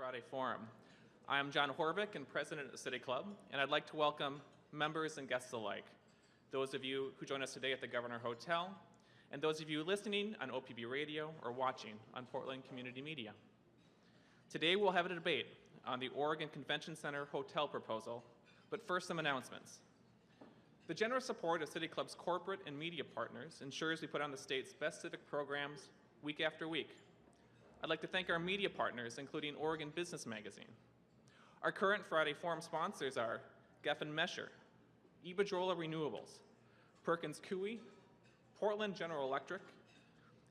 Friday Forum. I am John HORVICK and President of the City Club, and I'd like to welcome members and guests alike, those of you who join us today at the Governor Hotel, and those of you listening on OPB Radio or watching on Portland Community Media. Today we'll have a debate on the Oregon Convention Center hotel proposal, but first some announcements. The generous support of City Club's corporate and media partners ensures we put on the state's best civic programs week after week. I'd like to thank our media partners, including Oregon Business Magazine. Our current Friday Forum sponsors are Geffen Mesher, Iberdrola Renewables, Perkins Coie, Portland General Electric,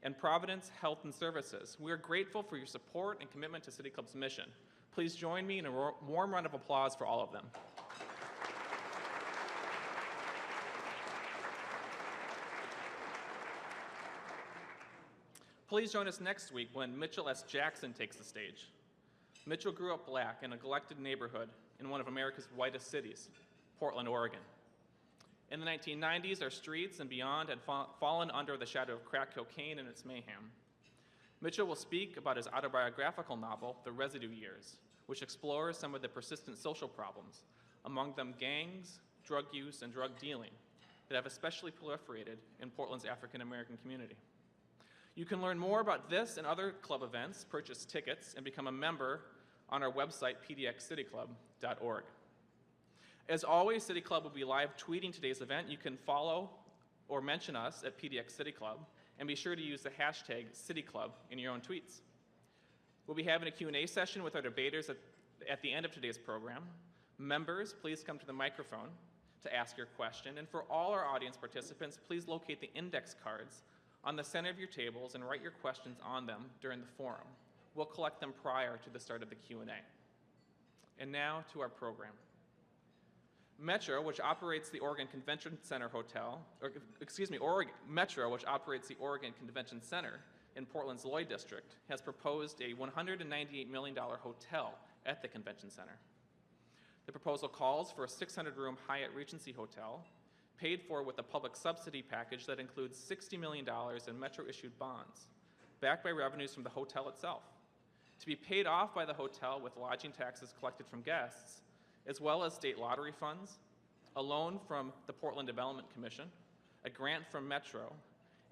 and Providence Health and Services. We are grateful for your support and commitment to City Club's mission. Please join me in a warm round of applause for all of them. Please join us next week when Mitchell S. Jackson takes the stage. Mitchell grew up black in a neglected neighborhood in one of America's whitest cities, Portland, Oregon. In the 1990s, our streets and beyond had fallen under the shadow of crack cocaine and its mayhem. Mitchell will speak about his autobiographical novel, The Residue Years, which explores some of the persistent social problems, among them gangs, drug use, and drug dealing, that have especially proliferated in Portland's African-American community. You can learn more about this and other club events, purchase tickets, and become a member on our website, pdxcityclub.org. As always, City Club will be live tweeting today's event. You can follow or mention us at PDX City Club, and be sure to use the hashtag CityClub in your own tweets. We'll be having a Q&A session with our debaters at the end of today's program. Members, please come to the microphone to ask your question, and for all our audience participants, please locate the index cards on the center of your tables and write your questions on them during the forum. We'll collect them prior to the start of the Q&A. And now to our program. Metro, which operates the Oregon Convention Center Metro, which operates the Oregon Convention Center in Portland's Lloyd District, has proposed a $198 million hotel at the Convention Center. The proposal calls for a 600-room Hyatt Regency hotel, paid for with a public subsidy package that includes $60 million in Metro-issued bonds, backed by revenues from the hotel itself, to be paid off by the hotel with lodging taxes collected from guests, as well as state lottery funds, a loan from the Portland Development Commission, a grant from Metro,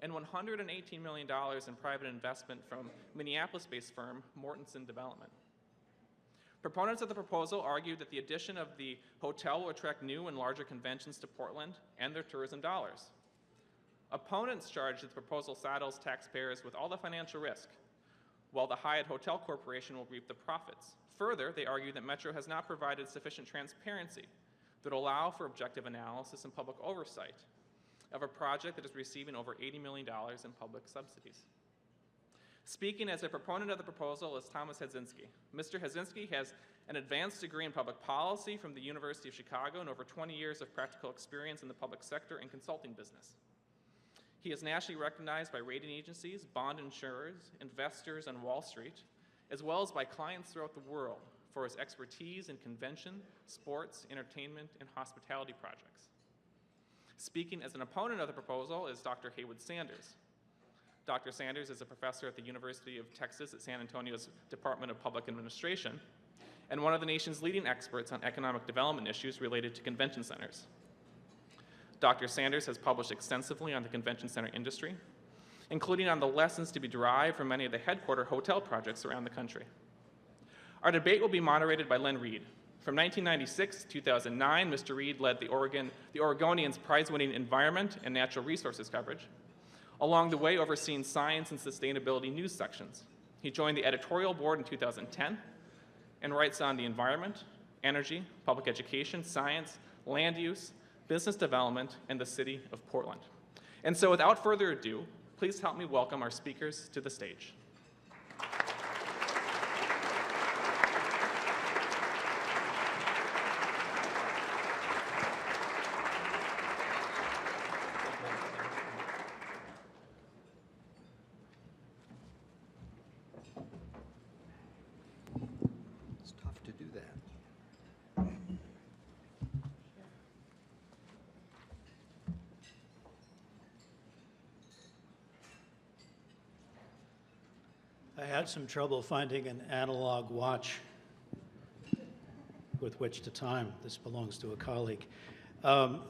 and $118 million in private investment from Minneapolis-based firm Mortenson Development. Proponents of the proposal argue that the addition of the hotel will attract new and larger conventions to Portland and their tourism dollars. Opponents charge that the proposal saddles taxpayers with all the financial risk, while the Hyatt Hotel Corporation will reap the profits. Further, they argue that Metro has not provided sufficient transparency that will allow for objective analysis and public oversight of a project that is receiving over $80 million in public subsidies. Speaking as a proponent of the proposal is Thomas HAZINSKI. Mr. HAZINSKI has an advanced degree in public policy from the University of Chicago and over 20 years of practical experience in the public sector and consulting business. He is nationally recognized by rating agencies, bond insurers, investors on Wall Street, as well as by clients throughout the world for his expertise in convention, sports, entertainment, and hospitality projects. Speaking as an opponent of the proposal is Dr. Heywood Sanders. Dr. Sanders is a professor at the University of Texas at San Antonio's Department of Public Administration and one of the nation's leading experts on economic development issues related to convention centers. Dr. Sanders has published extensively on the convention center industry, including on the lessons to be derived from many of the headquarter hotel projects around the country. Our debate will be moderated by Len Reed. From 1996 to 2009, Mr. Reed led the Oregonians' prize-winning environment and natural resources coverage, along the way overseeing science and sustainability news sections. He joined the editorial board in 2010 and writes on the environment, energy, public education, science, land use, business development, and the city of Portland. And so without further ado, please help me welcome our speakers to the stage. I had some trouble finding an analog watch with which to time. This belongs to a colleague.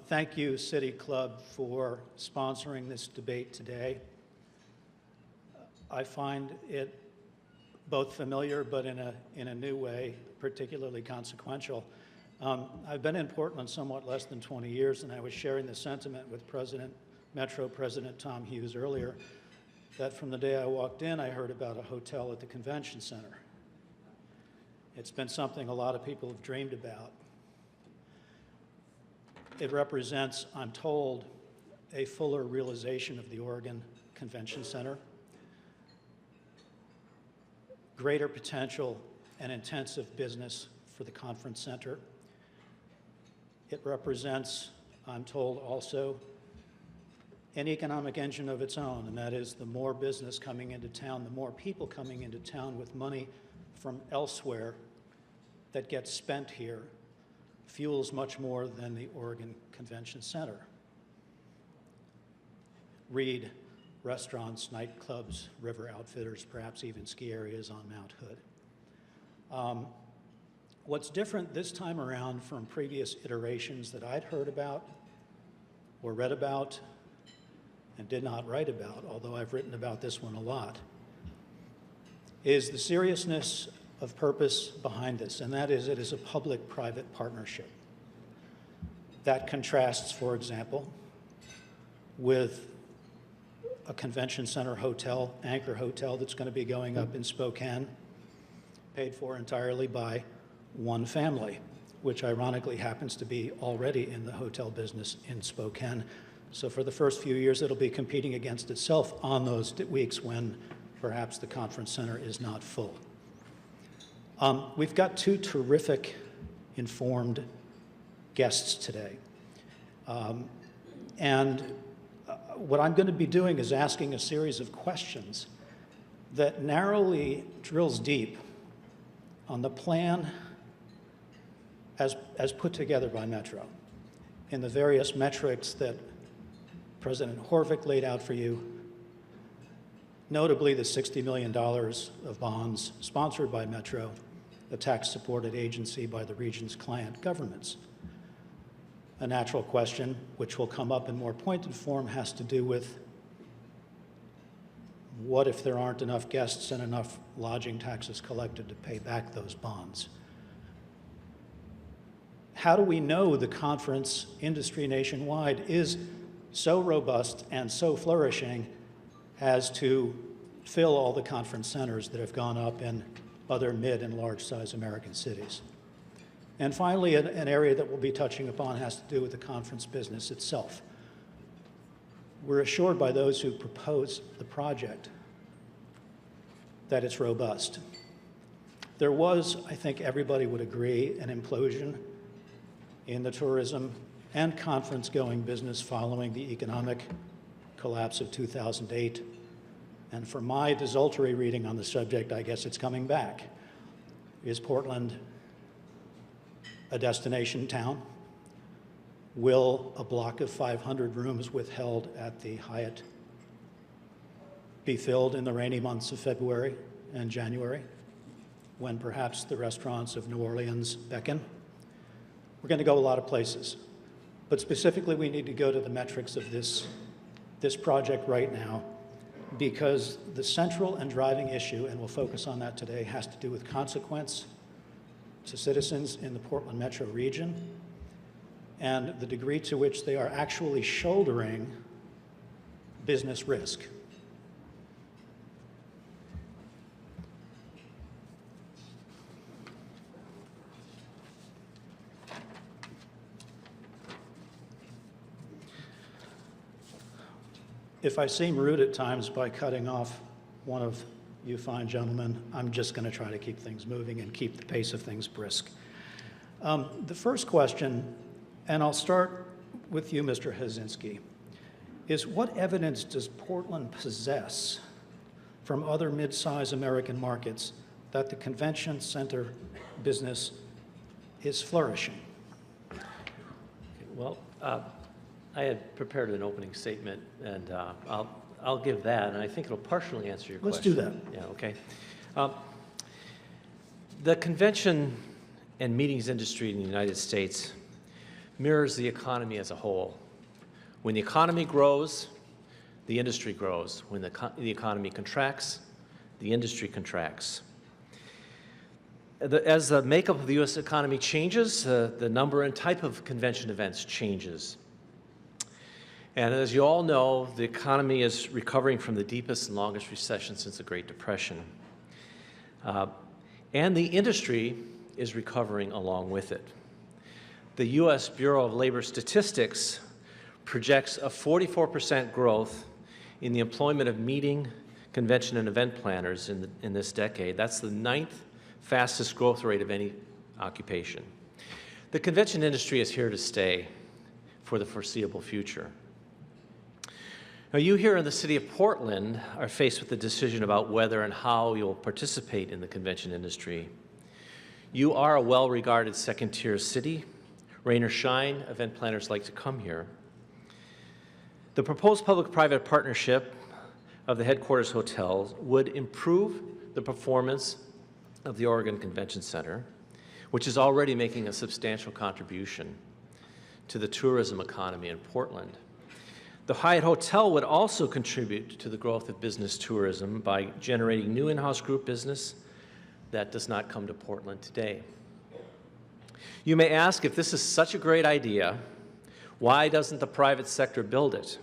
Thank you, City Club, for sponsoring this debate today. I find it both familiar, but in a new way, particularly consequential. I've been in Portland somewhat less than 20 years, and I was sharing the sentiment with Metro President Tom Hughes earlier, that from the day I walked in, I heard about a hotel at the convention center. It's been something a lot of people have dreamed about. It represents, I'm told, a fuller realization of the Oregon Convention Center, greater potential and intensive business for the conference center. It represents, I'm told also, an economic engine of its own, and that is the more business coming into town, the more people coming into town with money from elsewhere that gets spent here fuels much more than the Oregon Convention Center. Read restaurants, nightclubs, river outfitters, perhaps even ski areas on Mount Hood. What's different this time around from previous iterations that I'd heard about or read about and did not write about, although I've written about this one a lot, is the seriousness of purpose behind this, and that is it is a public-private partnership. That contrasts, for example, with a convention center hotel, anchor hotel, that's going to be going up in Spokane, paid for entirely by one family, which ironically happens to be already in the hotel business in Spokane. So for the first few years, it'll be competing against itself on those weeks when perhaps the conference center is not full. We've got two terrific, informed guests today. What I'm going to be doing is asking a series of questions that narrowly drills deep on the plan as put together by Metro in the various metrics that President HORVICK laid out for you, notably the $60 million of bonds sponsored by Metro, a tax-supported agency by the region's client governments. A natural question, which will come up in more pointed form, has to do with what if there aren't enough guests and enough lodging taxes collected to pay back those bonds? How do we know the conference industry nationwide is so robust and so flourishing as to fill all the conference centers that have gone up in other mid and large-size American cities? And finally, an area that we'll be touching upon has to do with the conference business itself. We're assured by those who propose the project that it's robust. There was, I think everybody would agree, an implosion in the tourism and conference-going business following the economic collapse of 2008. And for my desultory reading on the subject, I guess it's coming back. Is Portland a destination town? Will a block of 500 rooms withheld at the Hyatt be filled in the rainy months of February and January, when perhaps the restaurants of New Orleans beckon? We're going to go a lot of places, but specifically we need to go to the metrics of this project right now, because the central and driving issue, and we'll focus on that today, has to do with consequence to citizens in the Portland metro region and the degree to which they are actually shouldering business risk. If I seem rude at times by cutting off one of you fine gentlemen, I'm just going to try to keep things moving and keep the pace of things brisk. The first question, and I'll start with you, Mr. HAZINSKI, is what evidence does Portland possess from other mid-size American markets that the convention center business is flourishing? Well, I had prepared an opening statement, and I'll give that, and I think it'll partially answer your question. Let's do that. Yeah, okay. The convention and meetings industry in the United States mirrors the economy as a whole. When the economy grows, the industry grows. When the economy contracts, the industry contracts. As the makeup of the U.S. economy changes, the number and type of convention events changes. And as you all know, the economy is recovering from the deepest and longest recession since the Great Depression. And the industry is recovering along with it. The U.S. Bureau of Labor Statistics projects a 44% growth in the employment of meeting, convention, and event planners in this decade. That's the 9th fastest growth rate of any occupation. The convention industry is here to stay for the foreseeable future. Now, you here in the city of Portland are faced with the decision about whether and how you'll participate in the convention industry. You are a well-regarded second-tier city. Rain or shine, event planners like to come here. The proposed public-private partnership of the headquarters hotels would improve the performance of the Oregon Convention Center, which is already making a substantial contribution to the tourism economy in Portland. The Hyatt Hotel would also contribute to the growth of business tourism by generating new in-house group business that does not come to Portland today. You may ask, if this is such a great idea, why doesn't the private sector build it?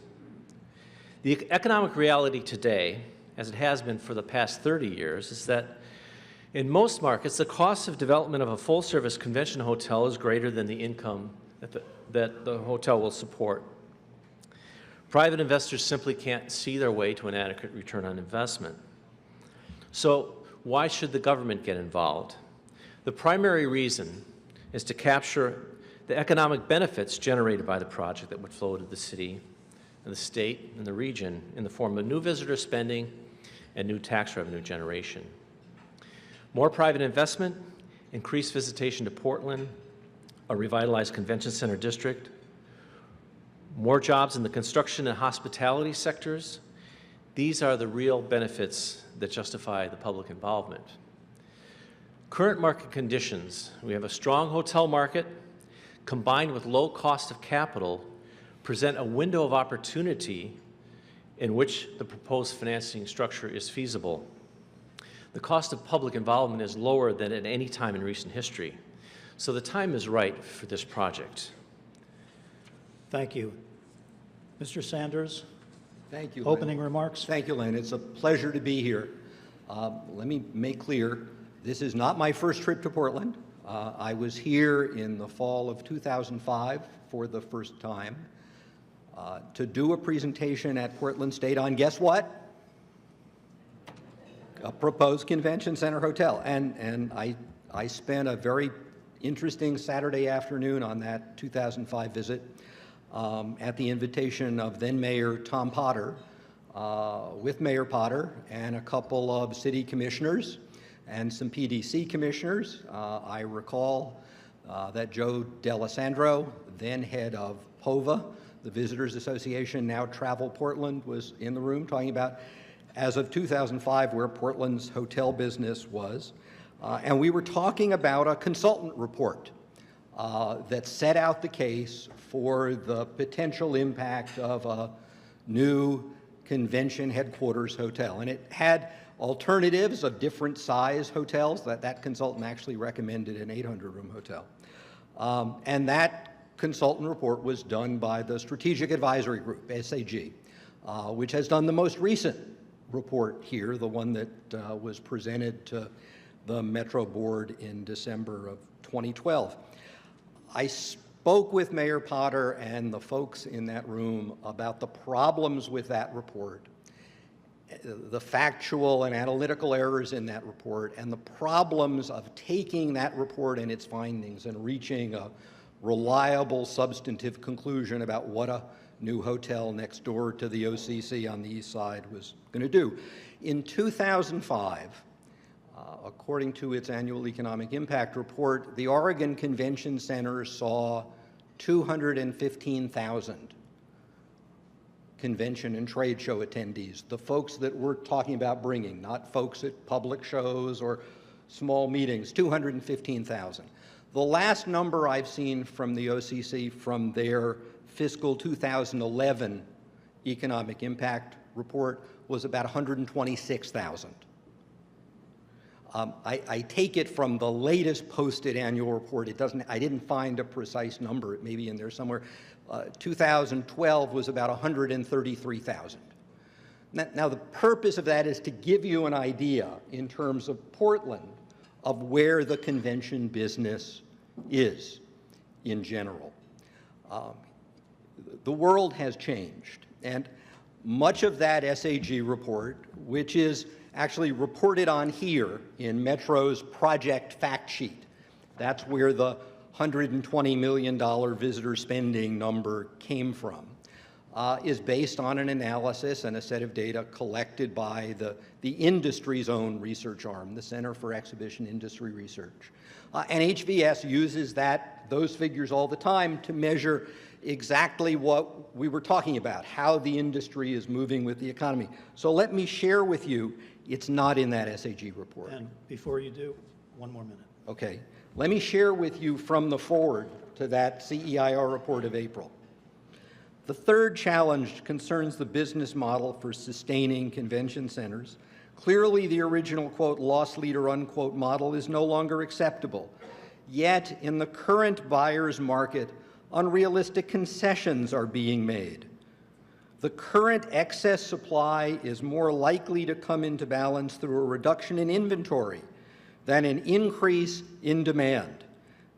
The economic reality today, as it has been for the past 30 years, is that in most markets, the cost of development of a full-service convention hotel is greater than the income that the hotel will support. Private investors simply can't see their way to an adequate return on investment. So why should the government get involved? The primary reason is to capture the economic benefits generated by the project that would flow to the city and the state and the region in the form of new visitor spending and new tax revenue generation. More private investment, increased visitation to Portland, a revitalized convention center district, more jobs in the construction and hospitality sectors. These are the real benefits that justify the public involvement. Current market conditions, we have a strong hotel market combined with low cost of capital, present a window of opportunity in which the proposed financing structure is feasible. The cost of public involvement is lower than at any time in recent history, so the time is right for this project. Thank you. Mr. Sanders, Thank you, opening Lynn. remarks? Thank you, Lynn. It's a pleasure to be here. Let me make clear, this is not my first trip to Portland. I was here in the fall of 2005 for the first time to do a presentation at Portland State on, guess what? A proposed convention center hotel. And I spent a very interesting Saturday afternoon on that 2005 visit at the invitation of then Mayor Tom Potter, with Mayor Potter and a couple of city commissioners and some PDC commissioners. I recall that Joe D'Alessandro, then head of POVA, the Visitors Association, now Travel Portland, was in the room talking about, as of 2005, where Portland's hotel business was. And we were talking about a consultant report that set out the case for the potential impact of a new convention headquarters hotel. And it had alternatives of different size hotels. That consultant actually recommended an 800-room hotel. And that consultant report was done by the Strategic Advisory Group, SAG, which has done the most recent report here, the one that was presented to the Metro Board in December of 2012. I spoke with Mayor Potter and the folks in that room about the problems with that report, the factual and analytical errors in that report, and the problems of taking that report and its findings and reaching a reliable, substantive conclusion about what a new hotel next door to the OCC on the east side was going to do. In 2005, according to its annual economic impact report, the Oregon Convention Center saw 215,000 convention and trade show attendees, the folks that we're talking about bringing, not folks at public shows or small meetings, 215,000. The last number I've seen from the OCC from their fiscal 2011 economic impact report was about 126,000. I take it from the latest posted annual report. I didn't find a precise number. It may be in there somewhere. 2012 was about 133,000. Now, the purpose of that is to give you an idea in terms of Portland of where the convention business is in general. The world has changed, and much of that SAG report, which is actually reported on here in Metro's project fact sheet. That's where the $120 million visitor spending number came from, is based on an analysis and a set of data collected by the industry's own research arm, the Center for Exhibition Industry Research. And HVS uses those figures all the time to measure exactly what we were talking about, how the industry is moving with the economy. So let me share with you, it's not in that SAG report. And before you do, one more minute. Okay. Let me share with you from the forward to that CEIR report of April. The third challenge concerns the business model for sustaining convention centers. Clearly, the original, quote, loss leader, unquote, model is no longer acceptable. Yet, in the current buyer's market, unrealistic concessions are being made. The current excess supply is more likely to come into balance through a reduction in inventory than an increase in demand,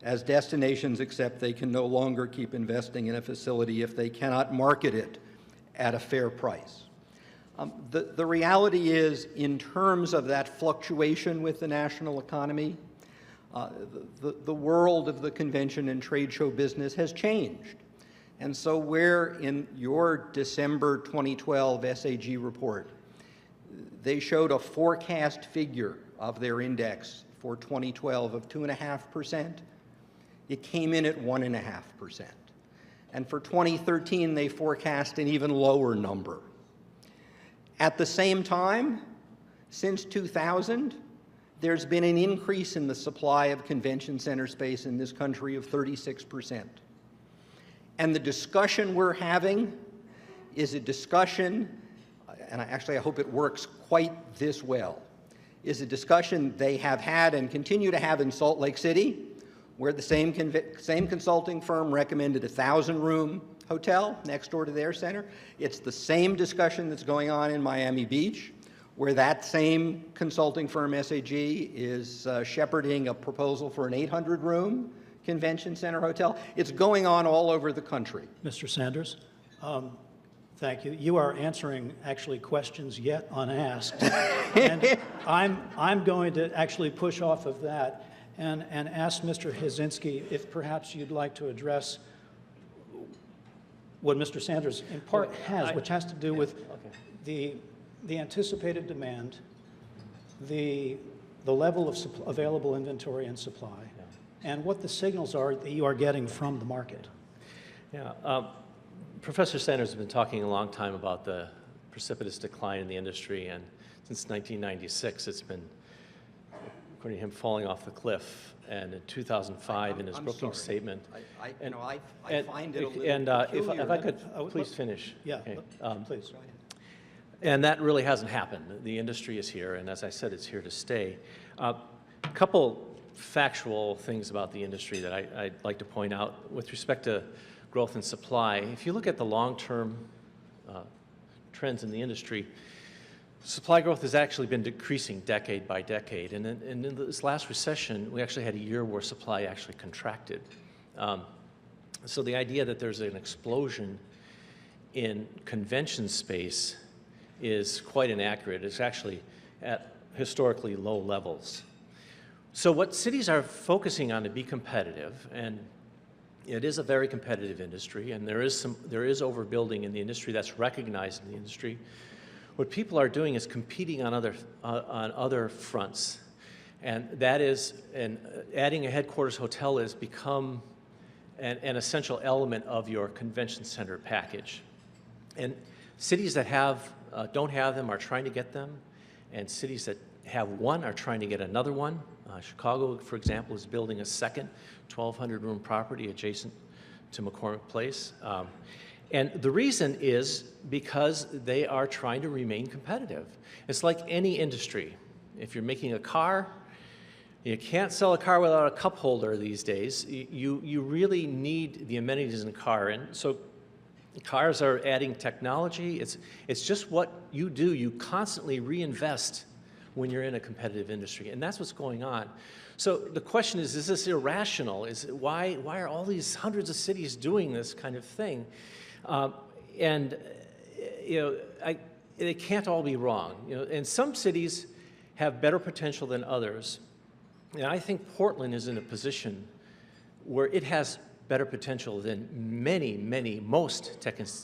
as destinations accept they can no longer keep investing in a facility if they cannot market it at a fair price. The reality is, in terms of that fluctuation with the national economy, the world of the convention and trade show business has changed. And so where in your December 2012 SAG report, they showed a forecast figure of their index for 2012 of 2.5%, it came in at 1.5%. And for 2013, they forecast an even lower number. At the same time, since 2000, there's been an increase in the supply of convention center space in this country of 36%. And the discussion we're having is a discussion, and I hope it works quite this well, is a discussion they have had and continue to have in Salt Lake City, where the same consulting firm recommended a 1,000-room hotel next door to their center. It's the same discussion that's going on in Miami Beach, where that same consulting firm, SAG, is shepherding a proposal for an 800-room convention center hotel. It's going on all over the country. Mr. Sanders, thank you. You are answering actually questions yet unasked. And I'm going to actually push off of that and ask Mr. HAZINSKI if perhaps you'd like to address what Mr. Sanders in part has, which has to do with the anticipated demand, the level of available inventory and supply, and what the signals are that you are getting from the market. Yeah, Professor Sanders has been talking a long time about the precipitous decline in the industry, and since 1996, it's been, according to him, falling off the cliff. And in 2005, in his Brookings statement, I find it a little peculiar. if I could please finish. Yeah, okay. please. And that really hasn't happened. The industry is here, and as I said, it's here to stay. A couple factual things about the industry that I'd like to point out with respect to growth and supply. If you look at the long-term trends in the industry, supply growth has actually been decreasing decade by decade. And in this last recession, we actually had a year where supply actually contracted. So the idea that there's an explosion in convention space is quite inaccurate. It's actually at historically low levels. So what cities are focusing on to be competitive, and it is a very competitive industry, and there is overbuilding in the industry that's recognized in the industry. What people are doing is competing on other fronts, and that is, adding a headquarters hotel has become an essential element of your convention center package. And cities that don't have them are trying to get them, and cities that have one are trying to get another one. Chicago, for example, is building a second 1,200-room property adjacent to McCormick Place. And the reason is because they are trying to remain competitive. It's like any industry. If you're making a car, you can't sell a car without a cup holder these days. You really need the amenities in a car. And so cars are adding technology. It's just what you do. You constantly reinvest when you're in a competitive industry. And that's what's going on. So the question is this irrational? Why are all these hundreds of cities doing this kind of thing? They can't all be wrong. And some cities have better potential than others. And I think Portland is in a position where it has better potential than most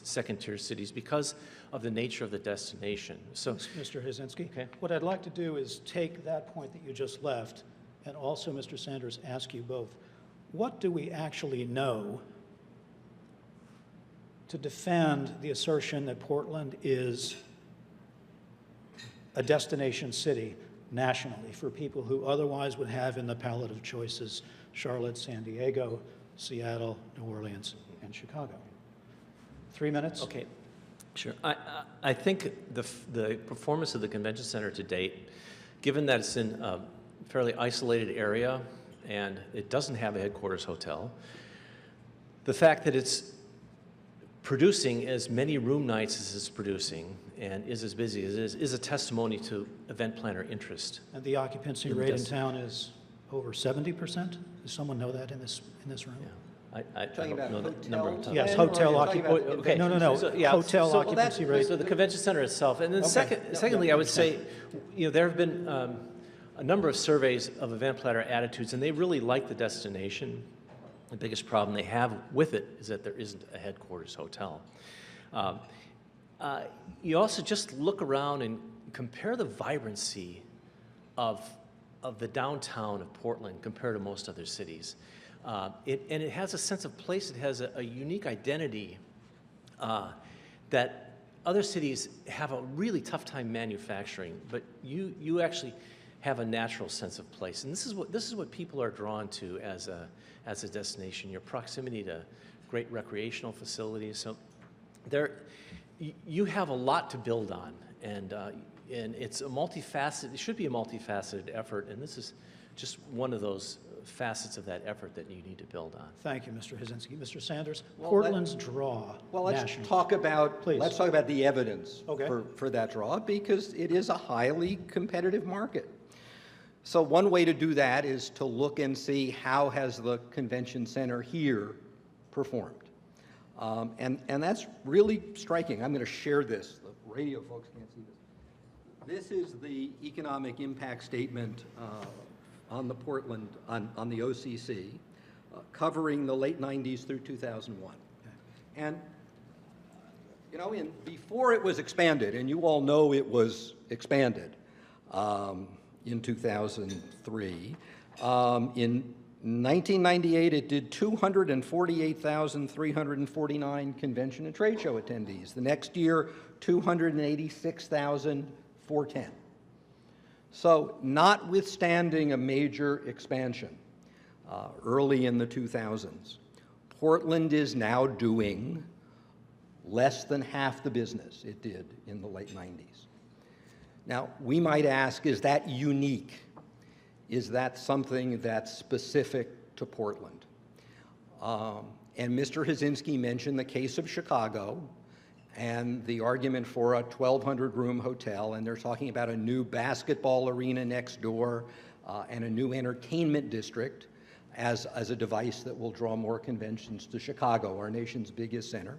second-tier cities because of the nature of the destination. So, Mr. Hazinski, okay. What I'd like to do is take that point that you just left and also, Mr. Sanders, ask you both, what do we actually know to defend the assertion that Portland is a destination city nationally for people who otherwise would have in the palette of choices Charlotte, San Diego, Seattle, New Orleans, and Chicago? 3 minutes? Okay, sure. I think the performance of the convention center to date, given that it's in a fairly isolated area and it doesn't have a headquarters hotel, the fact that it's producing as many room nights as it's producing and is as busy as it is a testimony to event planner interest. And the occupancy rate in town is over 70%? Does someone know that in this room? Yeah. I Talking don't about know the number of hotels? times. Yes, Or hotel you're talking about occupancy. the No, convention no, no. Hotel occupancy rate. So the convention center itself. And then Okay. secondly, I would say, there have been a number of surveys of event planner attitudes, and they really like the destination. The biggest problem they have with it is that there isn't a headquarters hotel. You also just look around and compare the vibrancy of the downtown of Portland compared to most other cities. And it has a sense of place. It has a unique identity that other cities have a really tough time manufacturing, but you actually have a natural sense of place. And this is what people are drawn to as a destination, your proximity to great recreational facilities. So you have a lot to build on, and it's a multifaceted, it should be a multifaceted effort, and this is just one of those facets of that effort that you need to build on. Thank you, Mr. Hazinski. Mr. Sanders, Well, Portland's draw Well, let's nationally. talk about Please. let's talk about the evidence Okay. for that draw, because it is a highly competitive market. So one way to do that is to look and see how has the convention center here performed, and that's really striking. I'm going to share this. The radio folks can't see this. This is the economic impact statement on the Portland on the OCC, covering the late '90s through 2001, and before it was expanded, and you all know it was expanded in 2003. In 1998, it did 248,349 convention and trade show attendees. The next year, 286,410. So notwithstanding a major expansion early in the 2000s, Portland is now doing less than half the business it did in the late 90s. Now, we might ask, is that unique? Is that something that's specific to Portland? And Mr. Hazinski mentioned the case of Chicago and the argument for a 1,200-room hotel, and they're talking about a new basketball arena next door and a new entertainment district as a device that will draw more conventions to Chicago, our nation's biggest center.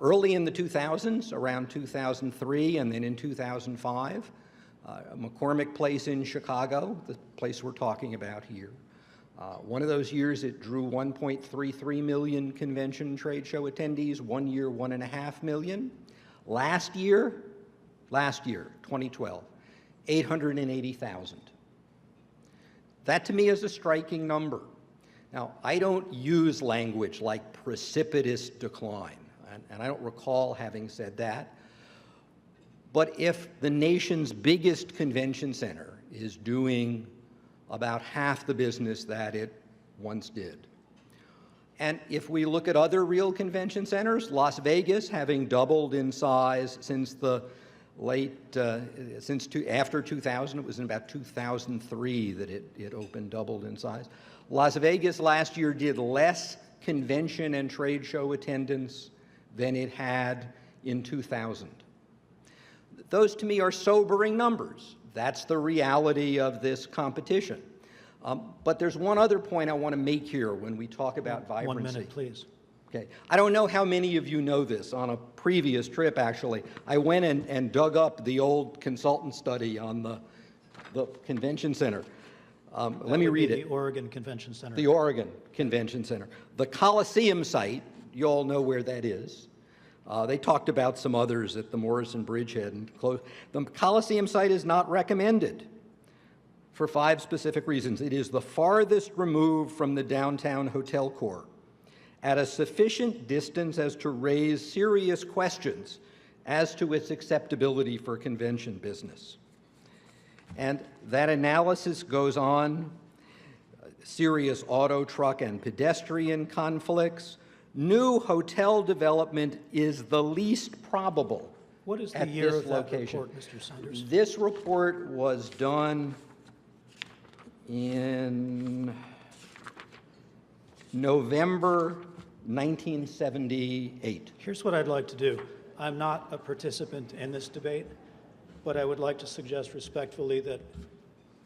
Early in the 2000s, around 2003, and then in 2005, McCormick Place in Chicago, the place we're talking about here. One of those years, it drew 1.33 million convention trade show attendees. One year, 1.5 million. Last year, 2012, 880,000. That to me is a striking number. Now, I don't use language like precipitous decline, and I don't recall having said that. But if the nation's biggest convention center is doing about half the business that it once did. And if we look at other real convention centers, Las Vegas, having doubled in size since the after 2000, it was in about 2003 that it opened, doubled in size. Las Vegas last year did less convention and trade show attendance than it had in 2000. Those to me are sobering numbers. That's the reality of this competition. But there's one other point I want to make here when we talk about vibrancy. 1 minute, please. Okay. I don't know how many of you know this. On a previous trip, actually, I went and dug up the old consultant study on the convention center. Let me read it. The Oregon Convention Center. The Oregon Convention Center. The Coliseum site, you all know where that is. They talked about some others at the Morrison Bridgehead and close. The Coliseum site is not recommended for 5 specific reasons. It is the farthest removed from the downtown hotel core, at a sufficient distance as to raise serious questions as to its acceptability for convention business. And that analysis goes on: serious auto, truck, and pedestrian conflicts. New hotel development is the least probable. What is the at year this of that location. report, Mr. Saunders? This report was done in November 1978. Here's what I'd like to do. I'm not a participant in this debate, but I would like to suggest respectfully that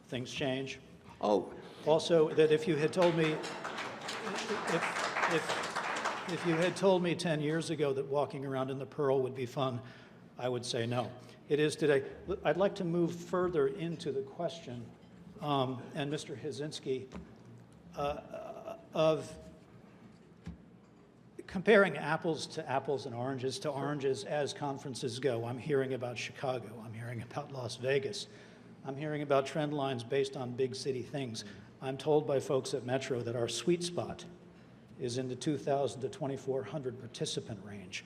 things change. Oh, Also, that if you had told me, if you had told me 10 years ago that walking around in the Pearl would be fun, I would say no. It is today. I'd like to move further into the question, and Mr. HAZINSKI, of comparing apples and oranges to oranges as conferences go. I'm hearing about Chicago. I'm hearing about Las Vegas. I'm hearing about trend lines based on big city things. I'm told by folks at Metro that our sweet spot is in the 2,000 to 2,400 participant range.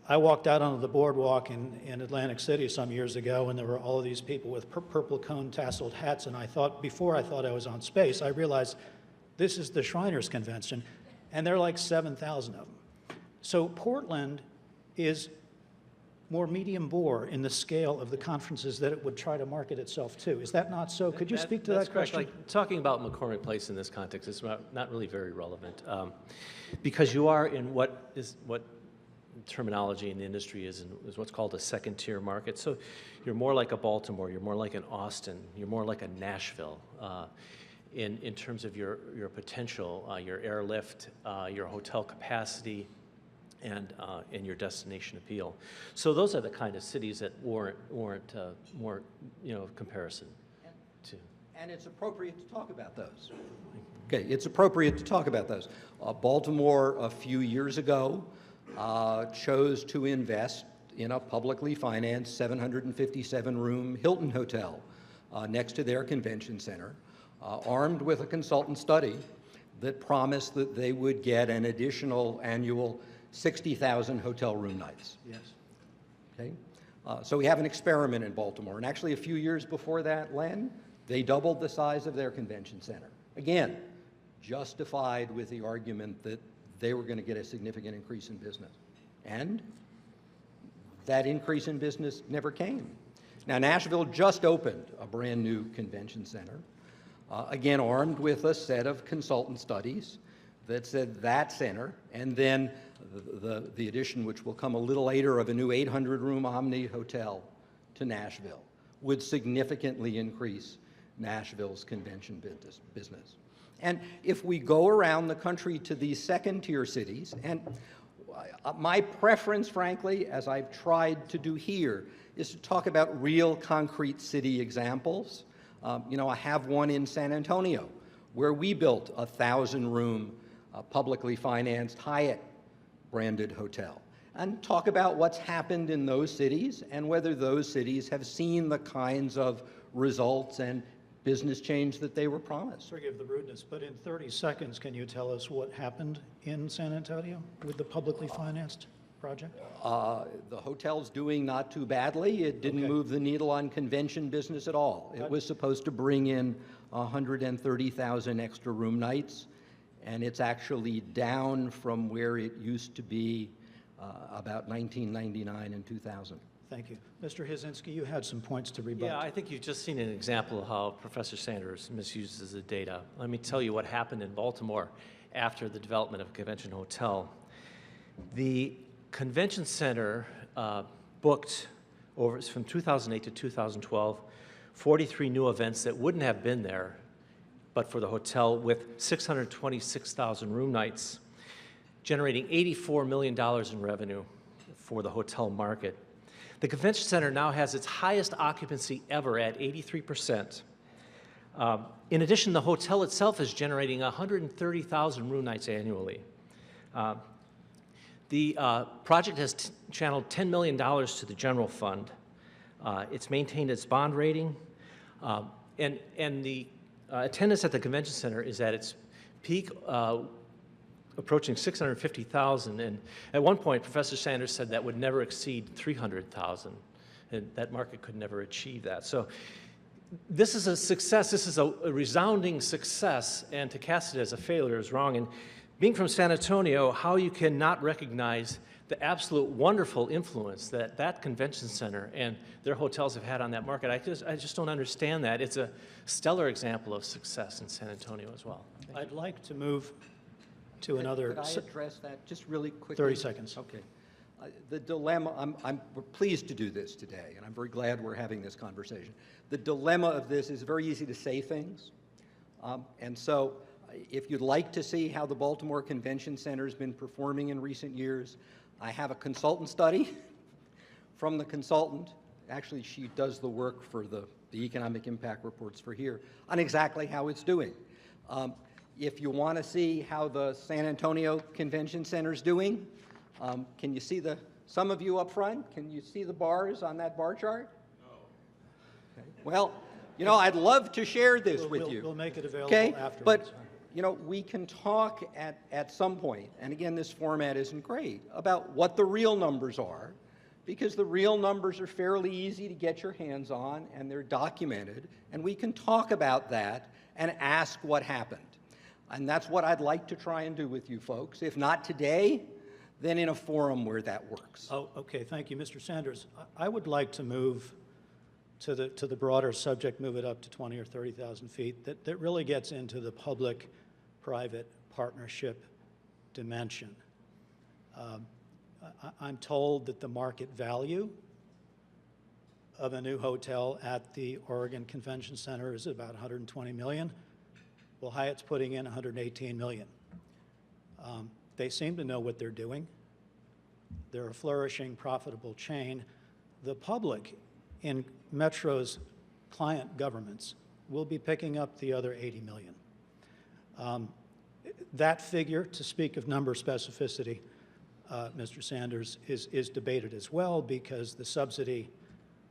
I walked out onto the boardwalk in Atlantic City some years ago, and there were all of these people with purple cone tasseled hats, and before I thought I was on space, I realized this is the Shriners Convention, and there are like 7,000 of them. So Portland is more medium bore in the scale of the conferences that it would try to market itself to. Is that not so? Could you speak to that question? Correct. Like, talking about McCormick Place in this context is not really very relevant, because you are in what terminology in the industry is what's called a second-tier market. So you're more like a Baltimore, you're more like an Austin, you're more like a Nashville in terms of your potential, your airlift, your hotel capacity, and your destination appeal. So those are the kind of cities that warrant more comparison to. and it's appropriate to talk about those. Okay, it's appropriate to talk about those. Baltimore, a few years ago, chose to invest in a publicly financed 757-room Hilton hotel next to their convention center, armed with a consultant study that promised that they would get an additional annual 60,000 hotel room nights. Yes. Okay? So we have an experiment in Baltimore. And actually, a few years before that, Len, they doubled the size of their convention center. Again, justified with the argument that they were going to get a significant increase in business. And that increase in business never came. Now, Nashville just opened a brand new convention center, again, armed with a set of consultant studies that said that center, and then the addition, which will come a little later, of a new 800-room Omni hotel to Nashville, would significantly increase Nashville's convention business. And if we go around the country to these second-tier cities, and my preference, frankly, as I've tried to do here, is to talk about real concrete city examples. I have one in San Antonio, where we built a 1,000-room publicly financed Hyatt branded hotel, and talk about what's happened in those cities and whether those cities have seen the kinds of results and business change that they were promised. Forgive the rudeness, but in 30 seconds, can you tell us what happened in San Antonio with the publicly financed? project? The hotel's doing not too badly. It didn't Okay. move the needle on convention business at all. It was supposed to bring in 130,000 extra room nights, and it's actually down from where it used to be about 1999 and 2000. Thank you. Mr. Hazinski, you had some points to rebut. Yeah, I think you've just seen an example of how Professor Sanders misuses the data. Let me tell you what happened in Baltimore after the development of a convention hotel. The convention center booked from 2008 to 2012, 43 new events that wouldn't have been there but for the hotel, with 626,000 room nights, generating $84 million in revenue for the hotel market. The convention center now has its highest occupancy ever at 83%. In addition, the hotel itself is generating 130,000 room nights annually. The project has channeled $10 million to the general fund. It's maintained its bond rating, and the attendance at the convention center is at its peak, approaching 650,000. And at one point, Professor Sanders said that would never exceed 300,000, and that market could never achieve that. So this is a success. This is a resounding success, and to cast it as a failure is wrong. And being from San Antonio, how you cannot recognize the absolute wonderful influence that that convention center and their hotels have had on that market, I just don't understand that. It's a stellar example of success in San Antonio as well. I'd like to move to another. Could I address that just really quickly? 30 seconds. Okay. The dilemma, we're pleased to do this today, and I'm very glad we're having this conversation. The dilemma of this is very easy to say things. And so if you'd like to see how the Baltimore Convention Center has been performing in recent years, I have a consultant study from the consultant. Actually, she does the work for the economic impact reports for here on exactly how it's doing. If you want to see how the San Antonio Convention Center is doing, can you see some of you up front, can you see the bars on that bar chart? No. Okay. Well, you know, I'd love to share this with you. We'll make it available okay? afterwards. But, you know, we can talk at some point, and again, this format isn't great, about what the real numbers are, because the real numbers are fairly easy to get your hands on, and they're documented, and we can talk about that and ask what happened. And that's what I'd like to try and do with you folks. If not today, then in a forum where that works. Oh, okay, thank you, Mr. Sanders. I would like to move to the broader subject, move it up to 20 or 30,000 feet, that really gets into the public-private partnership dimension. I'm told that the market value of a new hotel at the Oregon Convention Center is about $120 million. Well, Hyatt's putting in $118 million. They seem to know what they're doing. They're a flourishing, profitable chain. The public in Metro's client governments will be picking up the other $80 million. That figure, to speak of number specificity, Mr. Sanders, is debated as well, because the subsidy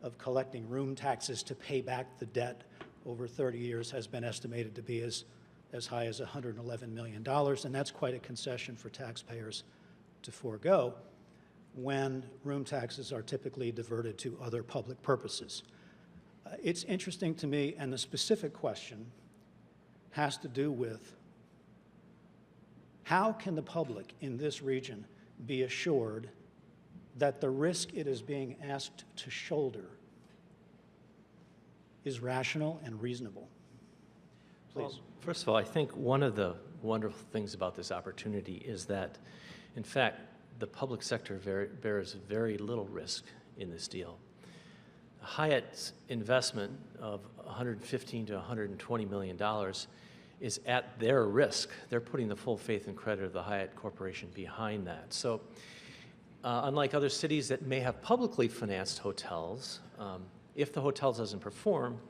of collecting room taxes to pay back the debt over 30 years has been estimated to be as high as $111 million, and that's quite a concession for taxpayers to forego when room taxes are typically diverted to other public purposes. It's interesting to me, and the specific question has to do with how can the public in this region be assured that the risk it is being asked to shoulder is rational and reasonable? Please. Well, first of all, I think one of the wonderful things about this opportunity is that, in fact, the public sector bears very little risk in this deal. Hyatt's investment of $115 to $120 million is at their risk. They're putting the full faith and credit of the Hyatt Corporation behind that. So unlike other cities that may have publicly financed hotels, if the hotel doesn't perform,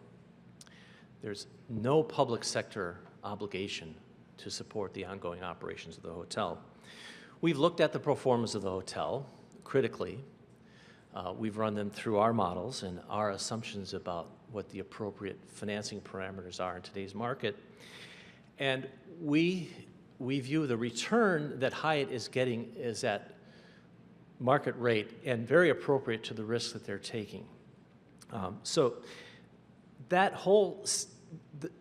there's no public sector obligation to support the ongoing operations of the hotel. We've looked at the performance of the hotel critically. We've run them through our models and our assumptions about what the appropriate financing parameters are in today's market. And we view the return that Hyatt is getting is at market rate and very appropriate to the risk that they're taking. So that whole,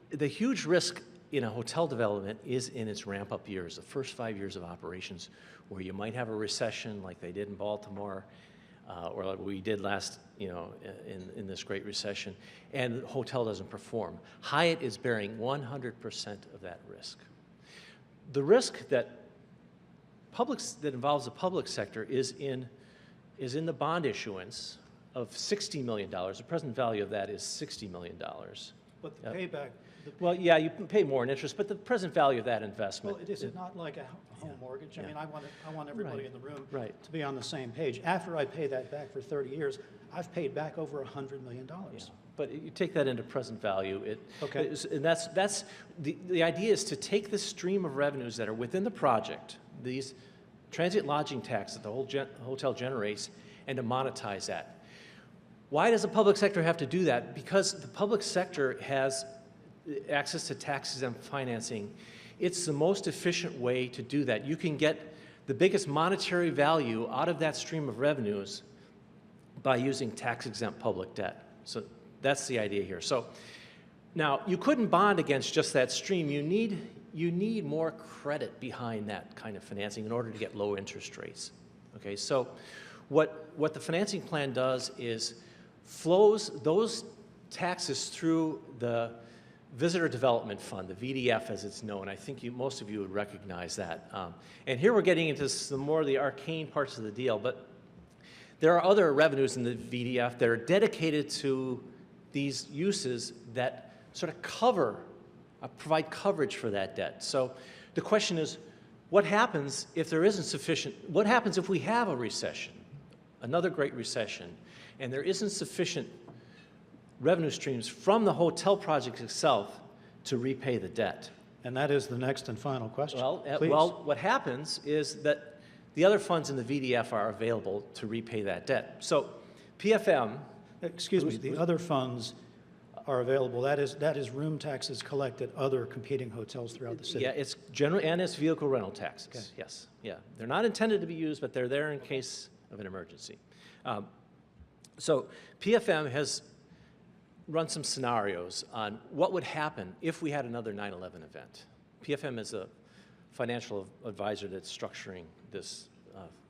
the huge risk in a hotel development is in its ramp-up years, the first 5 years of operations, where you might have a recession like they did in Baltimore, or like we did last, in this Great Recession, and the hotel doesn't perform. Hyatt is bearing 100% of that risk. The risk that involves the public sector is in the bond issuance of $60 million. The present value of that is $60 million. But the payback, Well, yeah, you pay more in interest, but the present value of that investment. well, is it not like a home mortgage? I mean, I want everybody Right. in the room Right. to be on the same page. After I pay that back for 30 years, I've paid back over $100 million. Yeah. But you take that into present value. Okay. And that's the idea is to take the stream of revenues that are within the project, these transient lodging tax that the whole hotel generates, and to monetize that. Why does the public sector have to do that? Because the public sector has access to tax-exempt financing. It's the most efficient way to do that. You can get the biggest monetary value out of that stream of revenues by using tax-exempt public debt. So that's the idea here. So now, you couldn't bond against just that stream. You need more credit behind that kind of financing in order to get low interest rates. Okay, so what the financing plan does is flows those taxes through the Visitor Development Fund, the VDF as it's known. I think most of you would recognize that. And here we're getting into some more of the arcane parts of the deal, but there are other revenues in the VDF that are dedicated to these uses that sort of provide coverage for that debt. So the question is, what happens if there isn't sufficient, what happens if we have a recession, another great recession, and there isn't sufficient revenue streams from the hotel project itself to repay the debt? And that is the next and final question. Please. Well, what happens is that the other funds in the VDF are available to repay that debt. So PFM... Excuse me, the other funds are available. That is room taxes collected other competing hotels throughout the city. Yeah, it's general, and it's vehicle rental taxes. Okay. Yes, yeah. They're not intended to be used, but they're there in case of an emergency. So PFM has run some scenarios on what would happen if we had another 9/11 event. PFM is a financial advisor that's structuring this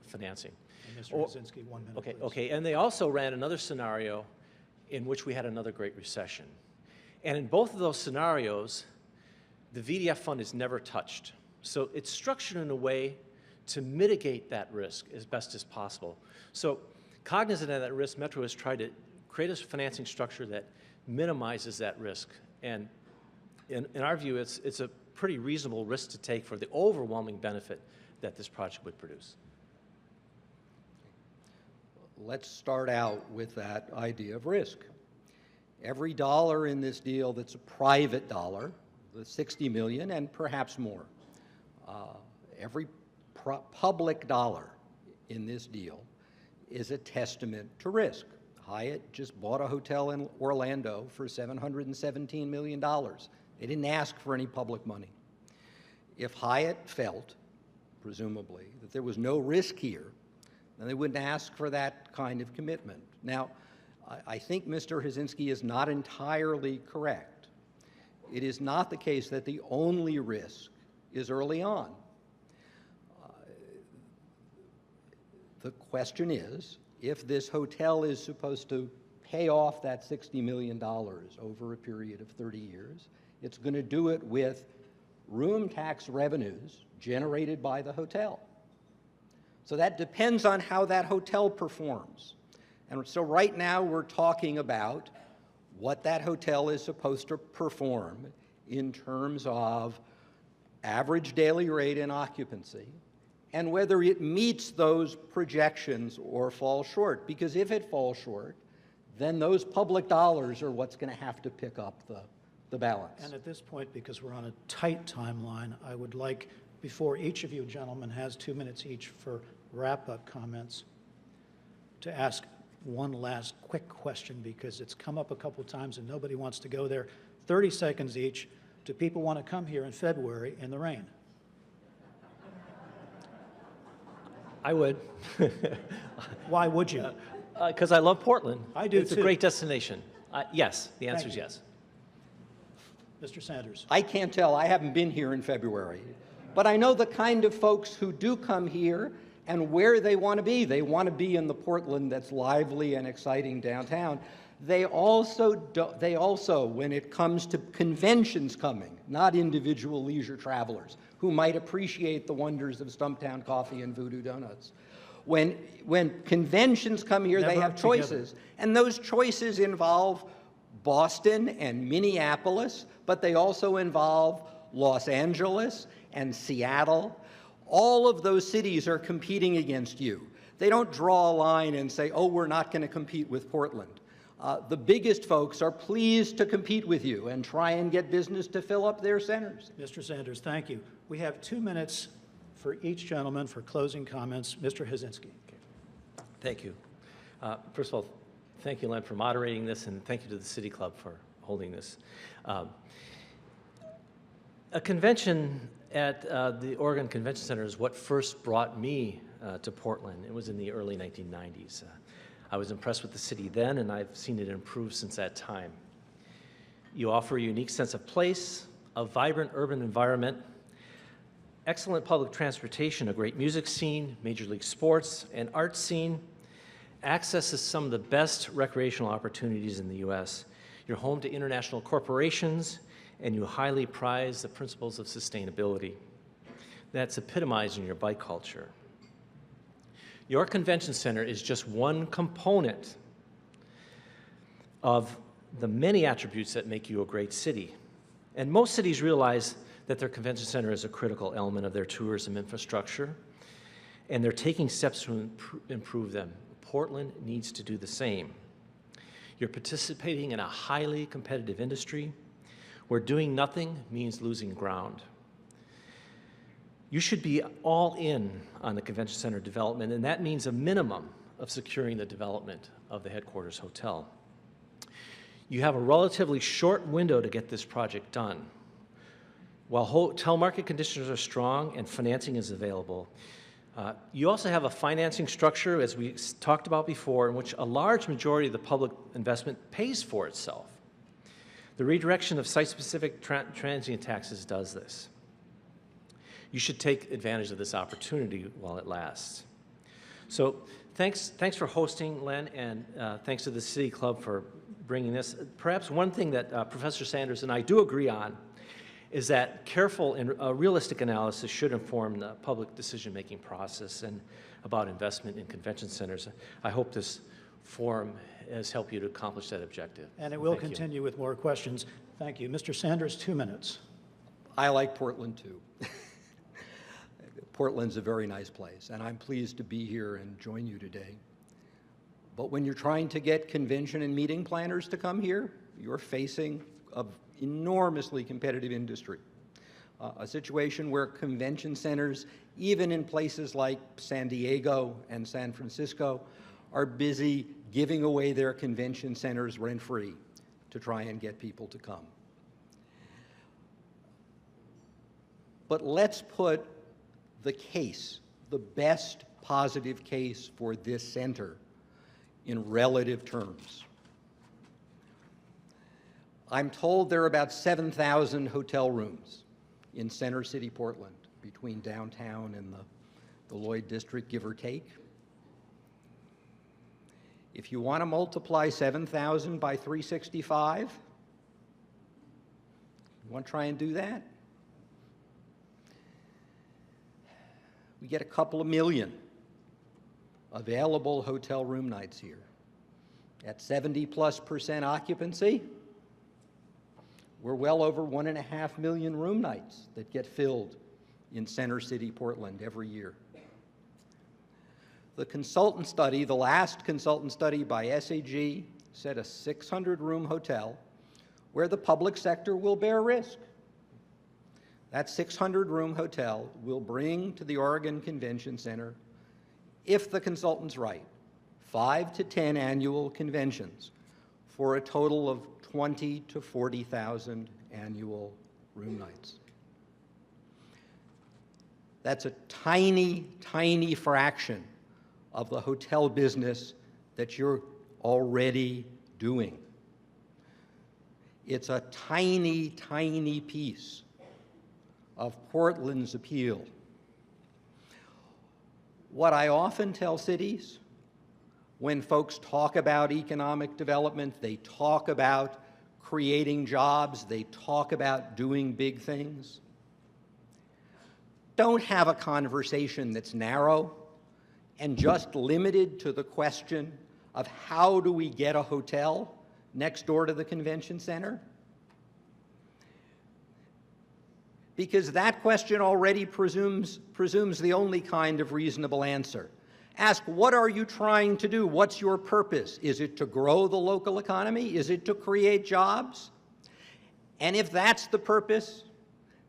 financing. And Mr. Hazinski, 1 minute, Okay, please. okay, and they also ran another scenario in which we had another Great Recession. And in both of those scenarios, the VDF fund is never touched. So it's structured in a way to mitigate that risk as best as possible. So cognizant of that risk, Metro has tried to create a financing structure that minimizes that risk. And in our view, it's a pretty reasonable risk to take for the overwhelming benefit that this project would produce. Let's start out with that idea of risk. Every dollar in this deal that's a private dollar, the $60 million and perhaps more, every public dollar in this deal is a testament to risk. Hyatt just bought a hotel in Orlando for $717 million. They didn't ask for any public money. If Hyatt felt, presumably, that there was no risk here, then they wouldn't ask for that kind of commitment. Now, I think Mr. Hazinski is not entirely correct. It is not the case that the only risk is early on. The question is, if this hotel is supposed to pay off that $60 million over a period of 30 years, it's going to do it with room tax revenues generated by the hotel. So that depends on how that hotel performs. And so right now we're talking about what that hotel is supposed to perform in terms of average daily rate and occupancy, and whether it meets those projections or falls short. Because if it falls short, then those public dollars are what's going to have to pick up the balance. And at this point, because we're on a tight timeline, I would like, before each of you gentlemen has 2 minutes each for wrap-up comments, to ask one last quick question, because it's come up a couple times and nobody wants to go there. 30 seconds each. Do people want to come here in February in the rain? I would. Why would you? Because I love Portland. I do It's a too. great destination. Yes, the answer Thank is you. yes. Mr. Sanders. I can't tell. I haven't been here in February. But I know the kind of folks who do come here and where they want to be. They want to be in the Portland that's lively and exciting downtown. They also, when it comes to conventions coming, not individual leisure travelers who might appreciate the wonders of Stumptown Coffee and Voodoo Donuts. When conventions come here, they Never have together. choices. And those choices involve Boston and Minneapolis, but they also involve Los Angeles and Seattle. All of those cities are competing against you. They don't draw a line and say, oh, we're not going to compete with Portland. The biggest folks are pleased to compete with you and try and get business to fill up their centers. Mr. Sanders, thank you. We have 2 minutes for each gentleman for closing comments. Mr. HAZINSKI. Thank you. First of all, thank you, Len, for moderating this, and thank you to the City Club for holding this. A convention at the Oregon Convention Center is what first brought me to Portland. It was in the early 1990s. I was impressed with the city then, and I've seen it improve since that time. You offer a unique sense of place, a vibrant urban environment, excellent public transportation, a great music scene, major league sports, and art scene, access to some of the best recreational opportunities in the U.S. You're home to international corporations, and you highly prize the principles of sustainability. That's epitomized in your bike culture. Your convention center is just one component of the many attributes that make you a great city. And most cities realize that their convention center is a critical element of their tourism infrastructure, and they're taking steps to improve them. Portland needs to do the same. You're participating in a highly competitive industry where doing nothing means losing ground. You should be all in on the convention center development, and that means a minimum of securing the development of the headquarters hotel. You have a relatively short window to get this project done. While hotel market conditions are strong and financing is available, you also have a financing structure, as we talked about before, in which a large majority of the public investment pays for itself. The redirection of site-specific transient taxes does this. You should take advantage of this opportunity while it lasts. So thanks for hosting, Len, and thanks to the City Club for bringing this. Perhaps one thing that Professor Sanders and I do agree on is that careful and realistic analysis should inform the public decision-making process and about investment in convention centers. I hope this forum has helped you to accomplish that objective. And it will Thank you. continue with more questions. Thank you. Mr. Sanders, 2 minutes. I like Portland too. Portland's a very nice place, and I'm pleased to be here and join you today. But when you're trying to get convention and meeting planners to come here, you're facing an enormously competitive industry. A situation where convention centers, even in places like San Diego and San Francisco, are busy giving away their convention centers rent-free to try and get people to come. But let's put the case, the best positive case for this center in relative terms. I'm told there are about 7,000 hotel rooms in Center City, Portland, between downtown and the Lloyd District, give or take. If you want to multiply 7,000 by 365, you want to try and do that? We get a couple of million available hotel room nights here. At 70+% occupancy, we're well over 1.5 million room nights that get filled in Center City, Portland every year. The consultant study, the last consultant study by SAG, said a 600-room hotel where the public sector will bear risk. That 600-room hotel will bring to the Oregon Convention Center, if the consultant's right, 5 to 10 annual conventions for a total of 20 to 40,000 annual room nights. That's a tiny, tiny fraction of the hotel business that you're already doing. It's a tiny, tiny piece of Portland's appeal. What I often tell cities, when folks talk about economic development, they talk about creating jobs, they talk about doing big things. Don't have a conversation that's narrow and just limited to the question of how do we get a hotel next door to the convention center? Because that question already presumes the only kind of reasonable answer. Ask, what are you trying to do? What's your purpose? Is it to grow the local economy? Is it to create jobs? And if that's the purpose,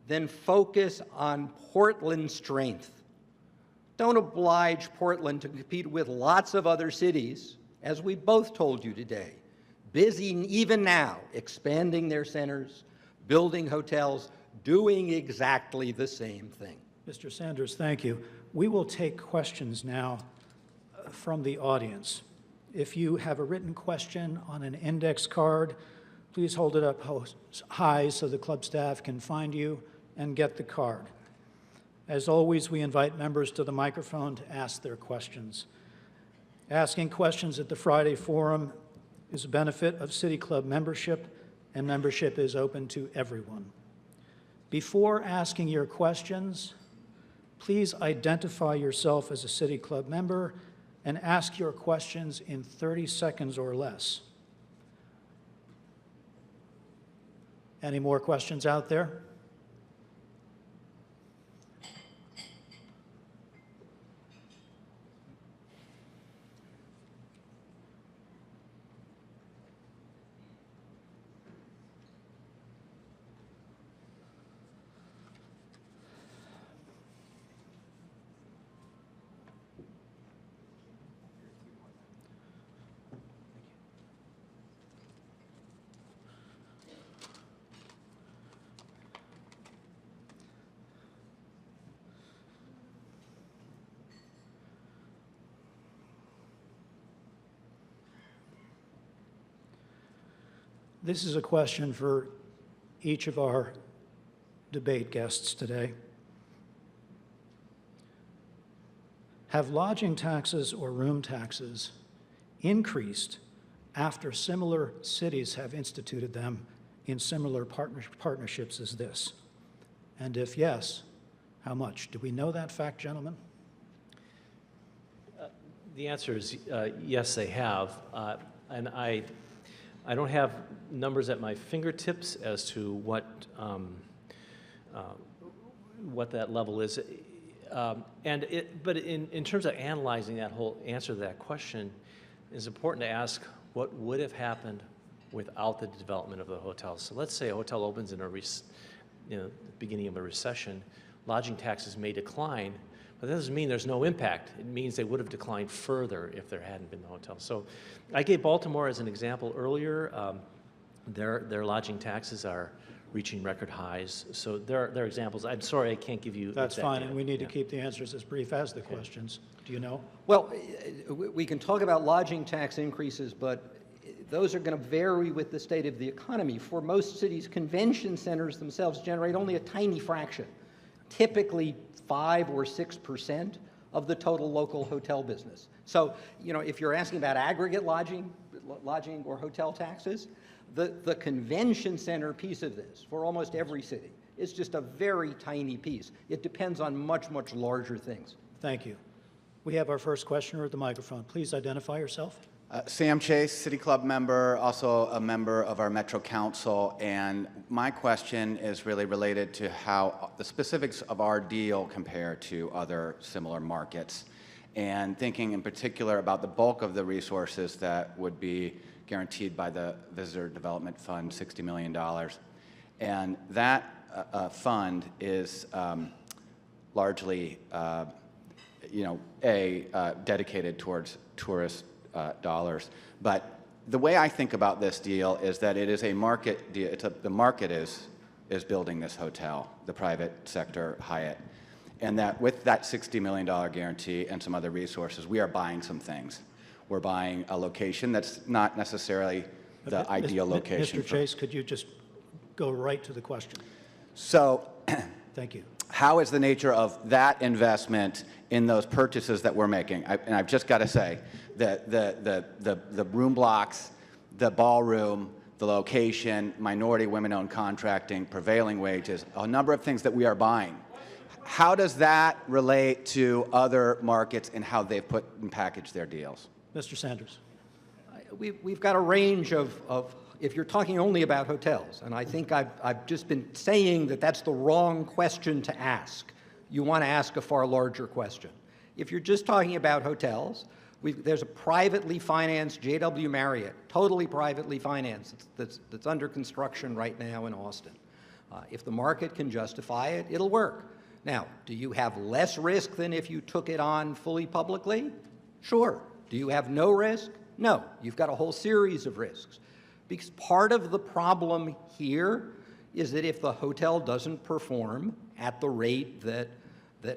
then focus on Portland's strength. Don't oblige Portland to compete with lots of other cities, as we both told you today, busy even now expanding their centers, building hotels, doing exactly the same thing. Mr. Sanders, thank you. We will take questions now from the audience. If you have a written question on an index card, please hold it up high so the club staff can find you and get the card. As always, we invite members to the microphone to ask their questions. Asking questions at the Friday Forum is a benefit of City Club membership, and membership is open to everyone. Before asking your questions, please identify yourself as a City Club member and ask your questions in 30 seconds or less. Any more questions out there? This is a question for each of our debate guests today. Have lodging taxes or room taxes increased after similar cities have instituted them in similar partnerships as this? And if yes, how much? Do we know that fact, gentlemen? The answer is yes, they have. And I don't have numbers at my fingertips as to what that level is. But in terms of analyzing that whole answer to that question, it's important to ask what would have happened without the development of the hotels. So let's say a hotel opens in the beginning of a recession, lodging taxes may decline, but that doesn't mean there's no impact. It means they would have declined further if there hadn't been the hotel. So I gave Baltimore as an example earlier. Their lodging taxes are reaching record highs. So there are examples. I'm sorry I can't give you That's exact fine, data. and we need to keep the answers as brief as the questions. Do you know? Well, we can talk about lodging tax increases, but those are going to vary with the state of the economy. For most cities, convention centers themselves generate only a tiny fraction, typically 5 or 6% of the total local hotel business. So, if you're asking about aggregate lodging or hotel taxes, the convention center piece of this for almost every city is just a very tiny piece. It depends on much, much larger things. Thank you. We have our first questioner at the microphone. Please identify yourself. Sam Chase, City Club member, also a member of our Metro Council, and my question is really related to how the specifics of our deal compare to other similar markets, and thinking in particular about the bulk of the resources that would be guaranteed by the Visitor Development Fund, $60 million. And that fund is largely, dedicated towards tourist dollars. But the way I think about this deal is that it is a market deal. The market is building this hotel, the private sector, Hyatt. and that with that $60 million guarantee and some other resources, we are buying some things. We're buying a location that's not necessarily the ideal location. Mr. Chase, could you just go right to the question? So, Thank you. how is the nature of that investment in those purchases that we're making? And I've just got to say, the room blocks, the ballroom, the location, minority women-owned contracting, prevailing wages, a number of things that we are buying. How does that relate to other markets and how they've put and packaged their deals? Mr. Sanders. We've got a range of, if you're talking only about hotels, and I think I've just been saying that that's the wrong question to ask. You want to ask a far larger question. If you're just talking about hotels, there's a privately financed JW Marriott, totally privately financed, that's under construction right now in Austin. If the market can justify it, it'll work. Now, do you have less risk than if you took it on fully publicly? Sure. Do you have no risk? No. You've got a whole series of risks. Because part of the problem here is that if the hotel doesn't perform at the rate that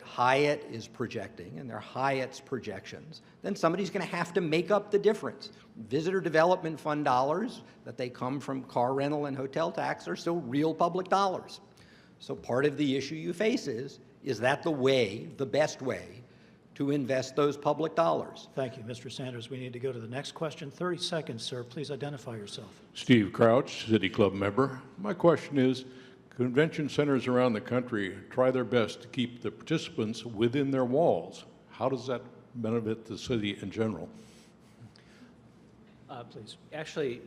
Hyatt is projecting, and they're Hyatt's projections, then somebody's going to have to make up the difference. Visitor development fund dollars that they come from car rental and hotel tax are still real public dollars. So part of the issue you face is that the best way to invest those public dollars? Thank you, Mr. Sanders. We need to go to the next question. 30 seconds, sir. Please identify yourself. Steve Crouch, City Club member. My question is, convention centers around the country try their best to keep the participants within their walls. How does that benefit the city in general? Please. Actually,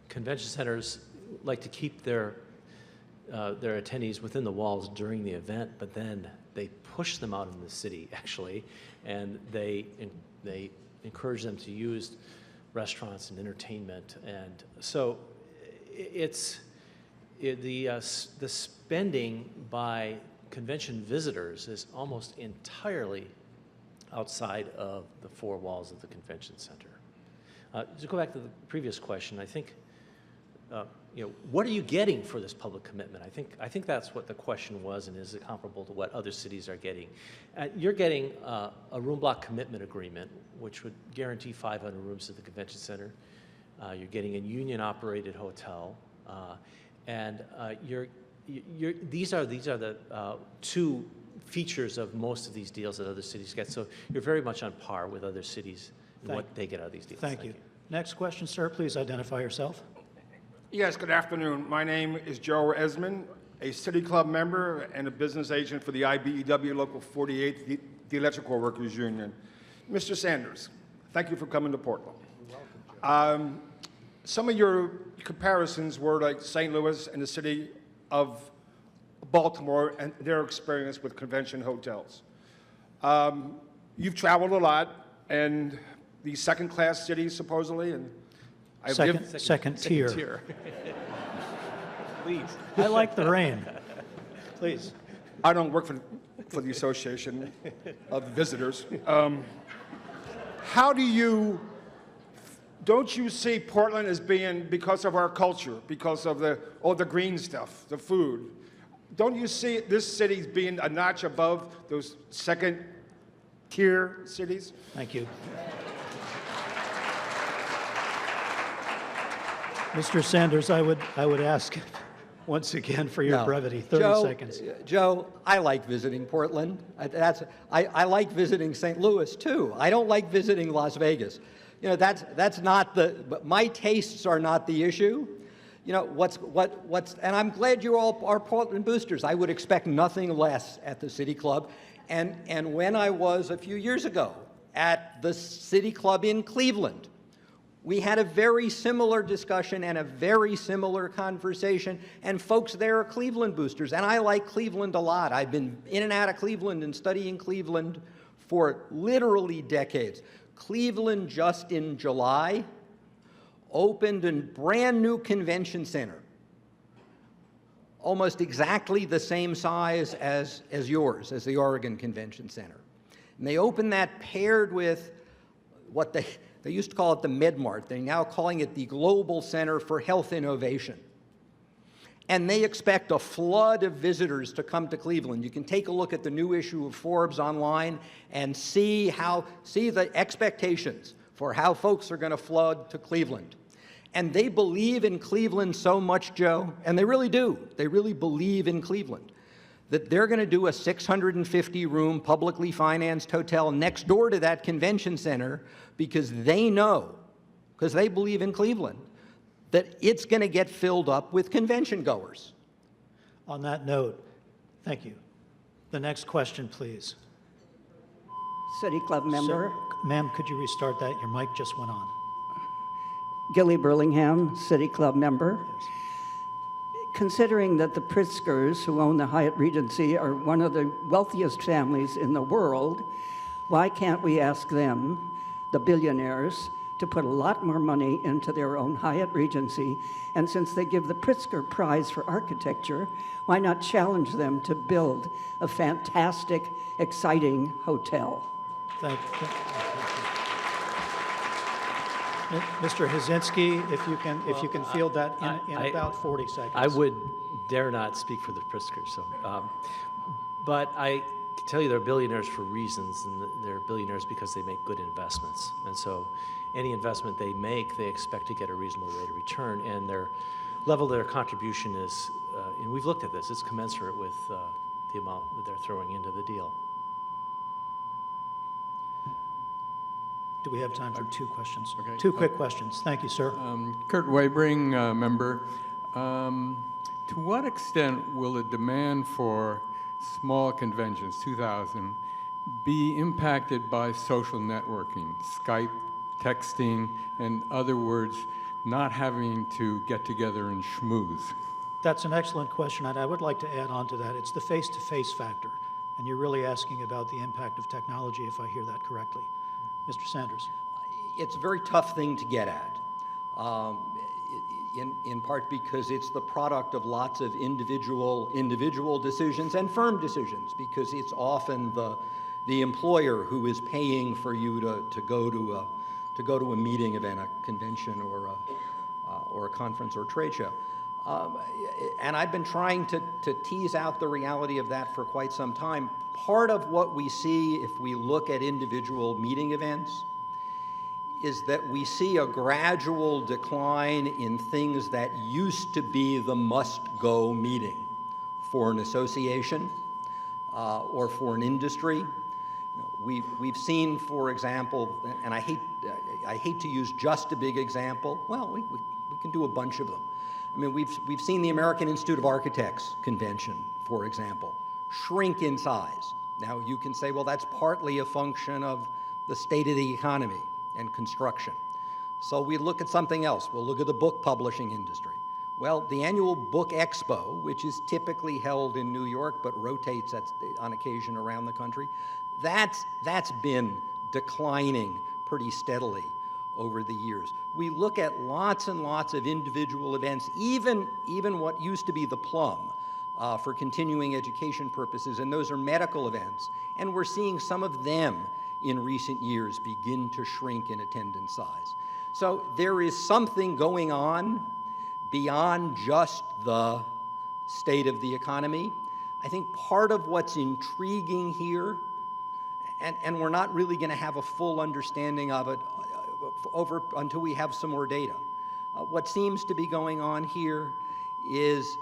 convention centers like to keep their attendees within the walls during the event, but then they push them out in the city, actually, and they encourage them to use restaurants and entertainment. And so the spending by convention visitors is almost entirely outside of the four walls of the convention center. To go back to the previous question, I think, what are you getting for this public commitment? I think that's what the question was, and is it comparable to what other cities are getting? You're getting a room block commitment agreement, which would guarantee 500 rooms at the convention center. You're getting a union-operated hotel, and these are the two features of most of these deals that other cities get. So you're very much on par with other cities and what they get out of these deals. Thank you. Next question, sir. Please identify yourself. Yes, good afternoon. My name is Joe Esmond, a City Club member and a business agent for the IBEW Local 48, the Electrical Workers Union. Mr. Sanders, thank you for coming to Portland. You're welcome, some of your comparisons were like St. Louis and the city of Baltimore and their experience with convention hotels. You've traveled a lot, and these second-class cities, supposedly, and Second tier. Please. I like the rain. Please. I don't work for the Association of Visitors. Don't you see Portland as being, because of our culture, because of all the green stuff, the food, don't you see this city being a notch above those second-tier cities? Thank you. Mr. Sanders, I would ask once again for your brevity. 30 seconds. Joe, I like visiting Portland. I like visiting St. Louis too. I don't like visiting Las Vegas. That's not my tastes are not the issue. And I'm glad you all are Portland boosters. I would expect nothing less at the City Club. And when I was a few years ago at the City Club in Cleveland, we had a very similar discussion and a very similar conversation, and folks there are Cleveland boosters, and I like Cleveland a lot. I've been in and out of Cleveland and studying Cleveland for literally decades. Cleveland, just in July, opened a brand new convention center, almost exactly the same size as yours, as the Oregon Convention Center. And they opened that paired with what they used to call it the MedMart. They're now calling it the Global Center for Health Innovation. and they expect a flood of visitors to come to Cleveland. You can take a look at the new issue of Forbes online and see the expectations for how folks are going to flood to Cleveland. And they believe in Cleveland so much, Joe, and they really do. They really believe in Cleveland, that they're going to do a 650-room publicly financed hotel next door to that convention center because they know, because they believe in Cleveland, that it's going to get filled up with convention goers. On that note, thank you. The next question, please. City Club member. Ma'am, could you restart that? Your mic just went on. Gilly Burlingham, City Club member. Yes. Considering that the Pritzkers, who own the Hyatt Regency, are one of the wealthiest families in the world, why can't we ask them, the billionaires, to put a lot more money into their own Hyatt Regency? And since they give the Pritzker Prize for Architecture, why not challenge them to build a fantastic, exciting hotel? Thank you. Mr. HAZINSKI, if you can field that in about 40 seconds. I would dare not speak for the Pritzkers, so, but I can tell you they're billionaires for reasons, and they're billionaires because they make good investments. And so any investment they make, they expect to get a reasonable rate of return, and their level of their contribution is, and we've looked at this, it's commensurate with the amount that they're throwing into the deal. Do we have time for two questions? Okay. Two quick questions. Thank you, sir. Kurt Webring, member. To what extent will the demand for small conventions, 2,000, be impacted by social networking, Skype, texting, in other words, not having to get together and schmooze? That's an excellent question, and I would like to add on to that. It's the face-to-face factor, and you're really asking about the impact of technology, if I hear that correctly. Mr. Sanders. It's a very tough thing to get at, in part because it's the product of lots of individual decisions and firm decisions, because it's often the employer who is paying for you to go to a meeting event, a convention, or a conference or trade show. And I've been trying to tease out the reality of that for quite some time. Part of what we see if we look at individual meeting events is that we see a gradual decline in things that used to be the must-go meeting for an association or for an industry. We've seen, for example, and I hate to use just a big example. Well, we can do a bunch of them. I mean, we've seen the American Institute of Architects convention, for example, shrink in size. Now, you can say, well, that's partly a function of the state of the economy and construction. So we look at something else. We'll look at the book publishing industry. Well, the annual Book Expo, which is typically held in New York but rotates on occasion around the country, that's been declining pretty steadily over the years. We look at lots and lots of individual events, even what used to be the Plum for continuing education purposes, and those are medical events, and we're seeing some of them in recent years begin to shrink in attendance size. So there is something going on beyond just the state of the economy. I think part of what's intriguing here, and we're not really going to have a full understanding of it until we have some more data. What seems to be going on here is,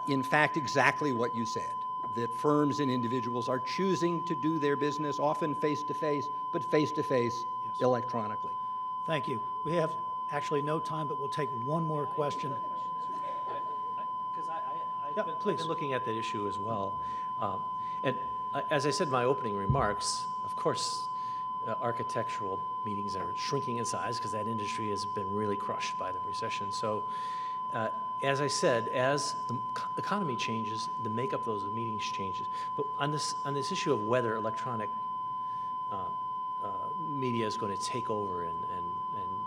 in fact, exactly what you said, that firms and individuals are choosing to do their business, often face-to-face, but face-to-face electronically. Thank you. We have actually no time, but we'll take one more question. Because I've been looking at that issue as well. And as I said in my opening remarks, of course, architectural meetings are shrinking in size because that industry has been really crushed by the recession. So as I said, as the economy changes, the makeup of those meetings changes. But on this issue of whether electronic media is going to take over and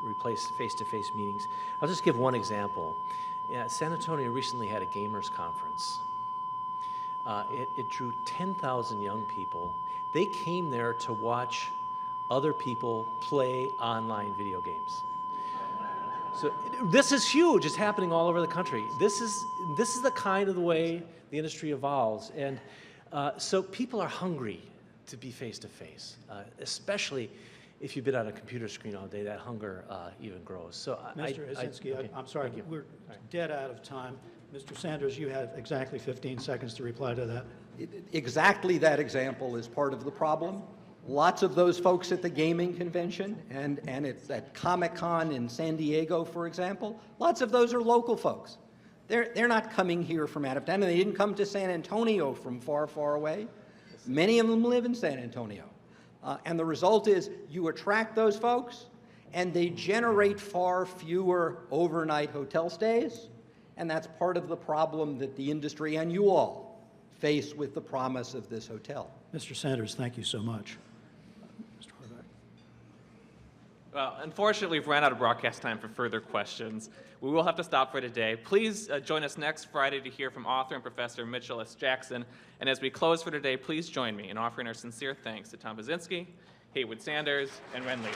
replace face-to-face meetings, I'll just give one example. San Antonio recently had a gamers conference. It drew 10,000 young people. They came there to watch other people play online video games. So this is huge. It's happening all over the country. This is the kind of the way the industry evolves. And so people are hungry to be face-to-face, especially if you've been on a computer screen all day. That hunger even grows. So Mr. Hazinski, okay. I'm sorry, Thank you. we're dead out of time. Mr. Sanders, you have exactly 15 seconds to reply to that. Exactly that example is part of the problem. Lots of those folks at the gaming convention and it's at Comic-Con in San Diego, for example, lots of those are local folks. They're not coming here from out of town, and they didn't come to San Antonio from far, far away. Many of them live in San Antonio. And the result is you attract those folks, and they generate far fewer overnight hotel stays, and that's part of the problem that the industry and you all face with the promise of this hotel. Mr. Sanders, thank you so much. Mr. HORVICK. Well, unfortunately, we've run out of broadcast time for further questions. We will have to stop for today. Please join us next Friday to hear from author and professor Mitchell S. Jackson. And as we close for today, please join me in offering our sincere thanks to Tom Hazinski, Heywood Sanders, and Ren Lee.